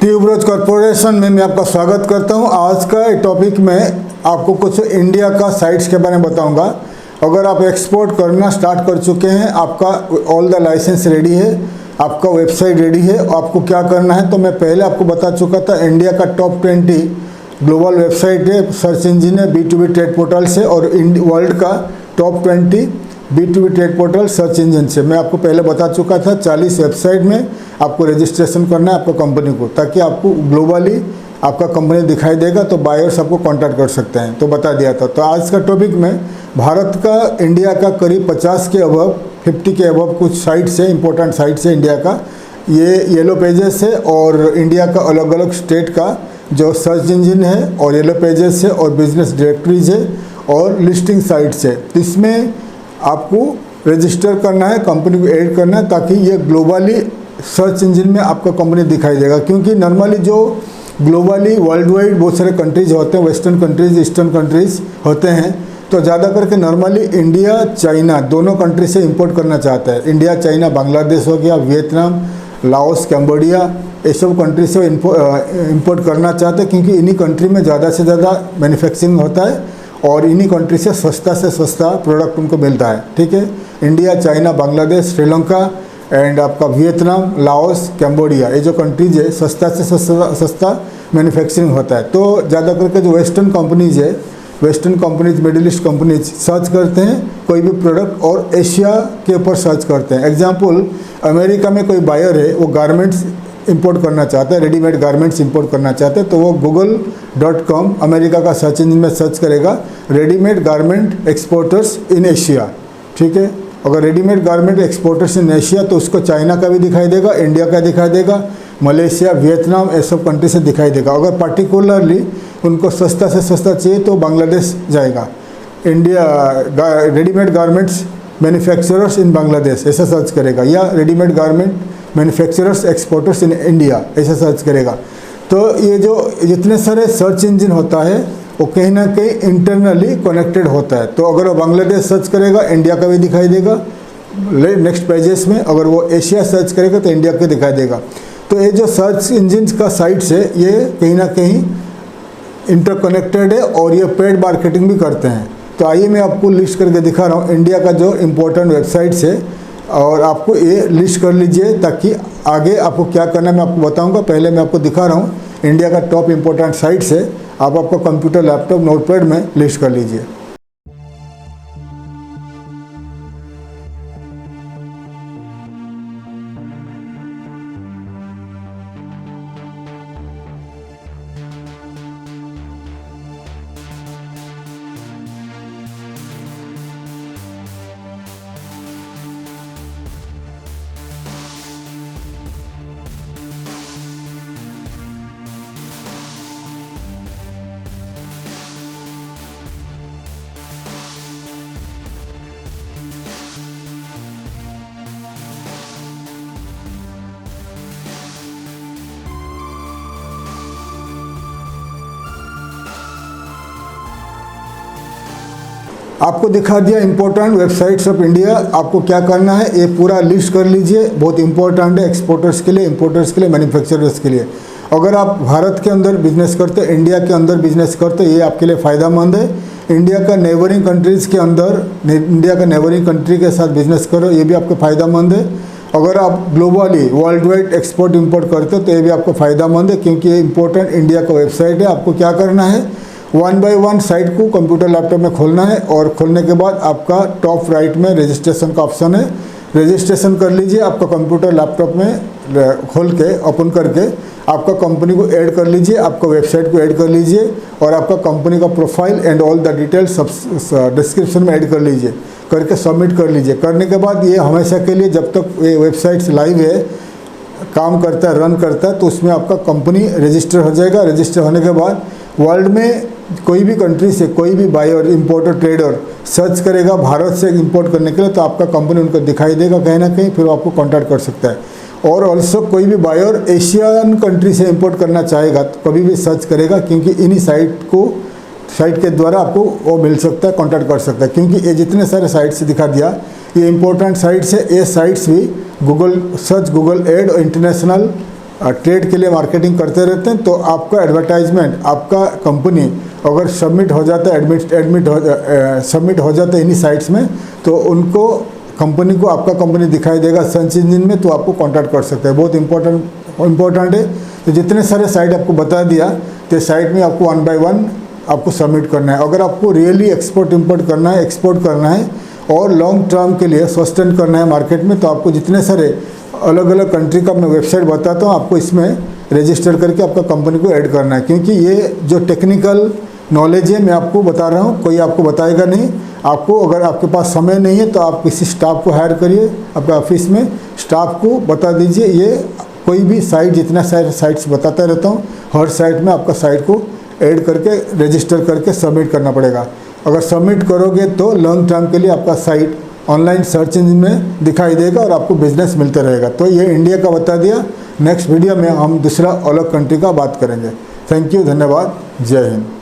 Tuberose corporation में मैं आपका स्वागत करता हूं। आज का टॉपिक में आपको कुछ इंडिया का साइट्स के बारे में बताऊंगा। अगर आप एक्सपोर्ट करना स्टार्ट कर चुके हैं, आपका ऑल द लाइसेंस रेडी है, आपका वेबसाइट रेडी है, आपको क्या करना है तो मैं पहले आपको बता चुका था। इंडिया का टॉप 20 ग्लोबल वेबसाइट है, सर्च इंजिन है B2B ट्रेड पोर्टल से, और वर्ल्ड का top 20 B2B trade portal search engine से मैं आपको पहले बता चुका था। 40 वेबसाइट में आपको रजिस्ट्रेशन करना है आपको कंपनी को, ताकि आपको ग्लोबली आपका कंपनी दिखाई देगा तो बायर्स आपको कांटेक्ट कर सकते हैं, तो बता दिया था। तो आज का टॉपिक में भारत का, इंडिया का करीब 50 के अबव, 50 के अबव कुछ साइट्स है, इंपॉर्टेंट साइट्स है इंडिया का। ये येलो पेजेस है और इंडिया का अलग अलग स्टेट का जो सर्च इंजन है, और येलो पेजेस है, और बिजनेस डायरेक्टरीज है, और लिस्टिंग साइट्स है। इसमें आपको रजिस्टर करना है, कंपनी को ऐड करना है, ताकि ये ग्लोबली सर्च इंजन में आपका कंपनी दिखाई देगा। क्योंकि नॉर्मली जो ग्लोबली वर्ल्ड वाइड बहुत सारे कंट्रीज होते हैं, वेस्टर्न कंट्रीज, ईस्टर्न कंट्रीज होते हैं, तो ज़्यादा करके नॉर्मली इंडिया चाइना दोनों कंट्री से इंपोर्ट करना चाहता है। इंडिया चाइना, बांग्लादेश हो गया, वियतनाम, लाओस, कैम्बोडिया, ये सब कंट्री से इंपोर्ट करना चाहते हैं, क्योंकि इन्हीं कंट्री में ज़्यादा से ज़्यादा मैन्युफैक्चरिंग होता है और इन्हीं कंट्री से सस्ता प्रोडक्ट उनको मिलता है। ठीक है, India, China, Bangladesh, Sri Lanka and आपका वियतनाम, लाओस, कैम्बोडिया, ये जो कंट्रीज है सस्ता से सस्ता मैन्युफैक्चरिंग होता है। तो ज़्यादा करके जो वेस्टर्न कंपनीज है, western companies, middle east companies search करते हैं कोई भी प्रोडक्ट, और एशिया के ऊपर सर्च करते हैं। एग्जाम्पल, अमेरिका में कोई बायर है, वो गारमेंट्स इंपोर्ट करना चाहता है, रेडीमेड गारमेंट्स इंपोर्ट करना चाहते हैं, तो वो google.com अमेरिका का सर्च इंजन में सर्च करेगा readymade garment exporters in Asia. ठीक है, अगर readymade garment exporters in Asia तो उसको चाइना का भी दिखाई देगा, इंडिया का दिखाई देगा, मलेशिया, वियतनाम, ये सब कंट्री से दिखाई देगा। अगर पर्टिकुलरली उनको सस्ता से सस्ता चाहिए तो बांग्लादेश जाएगा, इंडिया रेडीमेड गारमेंट्स मैन्युफैक्चरर्स इन बांग्लादेश ऐसा सर्च करेगा, या readymade garment manufacturers exporters in India ऐसा सर्च करेगा। तो ये जो जितने सारे सर्च इंजन होता है वो कहीं ना कहीं इंटरनली कनेक्टेड होता है। तो अगर वो बांग्लादेश सर्च करेगा, इंडिया का भी दिखाई देगा नेक्स्ट पेजेस में। अगर वो एशिया सर्च करेगा तो इंडिया का दिखाई देगा। तो ये जो सर्च इंजन का साइट्स है, ये कहीं ना कहीं इंटरकनेक्टेड है, और ये पेड मार्केटिंग भी करते हैं। तो आइए मैं आपको लिस्ट करके दिखा रहा हूँ इंडिया का जो इम्पोर्टेंट वेबसाइट्स है, और आपको ये लिस्ट कर लीजिए, ताकि आगे आपको क्या करना है मैं आपको बताऊंगा। पहले मैं आपको दिखा रहा हूँ इंडिया का टॉप इंपॉर्टेंट साइट्स है, आप आपका कंप्यूटर, लैपटॉप, नोटपैड में लिस्ट कर लीजिए। आपको दिखा दिया इंपॉर्टेंट वेबसाइट्स ऑफ इंडिया। आपको क्या करना है, ये पूरा लिस्ट कर लीजिए, बहुत इंपॉर्टेंट है एक्सपोर्टर्स के लिए, इंपोर्टर्स के लिए, मैन्युफैक्चरर्स के लिए। अगर आप भारत के अंदर बिजनेस करते, इंडिया के अंदर बिजनेस करते, ये आपके लिए फ़ायदेमंद है। इंडिया का नेबरिंग कंट्रीज़ के अंदर, इंडिया का नेबरिंग कंट्री के साथ बिजनेस करो, ये भी आपको फ़ायदेमंद है। अगर आप globally world wide export import करते हो तो ये भी आपको फ़ायदेमंद है, क्योंकि ये इंपॉर्टेंट इंडिया का वेबसाइट है। आपको क्या करना है, 1 बाय 1 साइट को कंप्यूटर, लैपटॉप में खोलना है, और खोलने के बाद आपका टॉप राइट में रजिस्ट्रेशन का ऑप्शन है, रजिस्ट्रेशन कर लीजिए। आपका कंप्यूटर, लैपटॉप में खोल के, ओपन करके आपका कंपनी को ऐड कर लीजिए, आपका वेबसाइट को ऐड कर लीजिए, और आपका कंपनी का profile and all the details description में ऐड कर लीजिए, करके सबमिट कर लीजिए। करने के बाद ये हमेशा के लिए, जब तक ये वेबसाइट्स लाइव है, काम करता है, रन करता है, तो उसमें आपका कंपनी रजिस्टर हो जाएगा। रजिस्टर होने के बाद वर्ल्ड में कोई भी कंट्री से कोई भी बायर, इंपोर्टर, ट्रेडर सर्च करेगा भारत से इंपोर्ट करने के लिए, तो आपका कंपनी उनको दिखाई देगा कहीं ना कहीं, फिर वो आपको कांटेक्ट कर सकता है। और ऑल्सो कोई भी बायर एशियन कंट्री से इंपोर्ट करना चाहेगा तो कभी भी सर्च करेगा, क्योंकि इन्हीं साइट के द्वारा आपको वो मिल सकता है, कांटेक्ट कर सकता है। क्योंकि ये जितने सारे साइट्स दिखा दिया, ये इंपॉर्टेंट साइट्स है। ये साइट्स भी गूगल सर्च, गूगल एड और इंटरनेशनल ट्रेड के लिए मार्केटिंग करते रहते हैं, तो आपका एडवर्टाइजमेंट, आपका कंपनी अगर सबमिट हो जाता है सबमिट हो जाता है इन्हीं साइट्स में, तो उनको कंपनी को आपका कंपनी दिखाई देगा सर्च इंजन में, तो आपको कांटेक्ट कर सकते हैं। बहुत इंपॉर्टेंट है। तो जितने सारे साइट आपको बता दिया, तो साइट में आपको 1 बाय 1 आपको सबमिट करना है। अगर आपको रियली एक्सपोर्ट करना है और लॉन्ग टर्म के लिए सस्टेन करना है मार्केट में, तो आपको जितने सारे अलग अलग कंट्री का मैं वेबसाइट बताता हूँ, आपको इसमें रजिस्टर करके आपका कंपनी को ऐड करना है। क्योंकि ये जो टेक्निकल नॉलेज है मैं आपको बता रहा हूँ, कोई आपको बताएगा नहीं। आपको अगर आपके पास समय नहीं है तो आप किसी स्टाफ को हायर करिए, अपने ऑफिस में स्टाफ को बता दीजिए। ये कोई भी साइट, जितना सारे साइट्स बताता रहता हूँ, हर साइट में आपका साइट को ऐड करके रजिस्टर करके सबमिट करना पड़ेगा। अगर सबमिट करोगे तो लॉन्ग टर्म के लिए आपका साइट ऑनलाइन सर्च इंजन में दिखाई देगा और आपको बिजनेस मिलता रहेगा। तो ये इंडिया का बता दिया। नेक्स्ट वीडियो में हम दूसरा अलग कंट्री का बात करेंगे। थैंक यू, धन्यवाद, जय हिंद।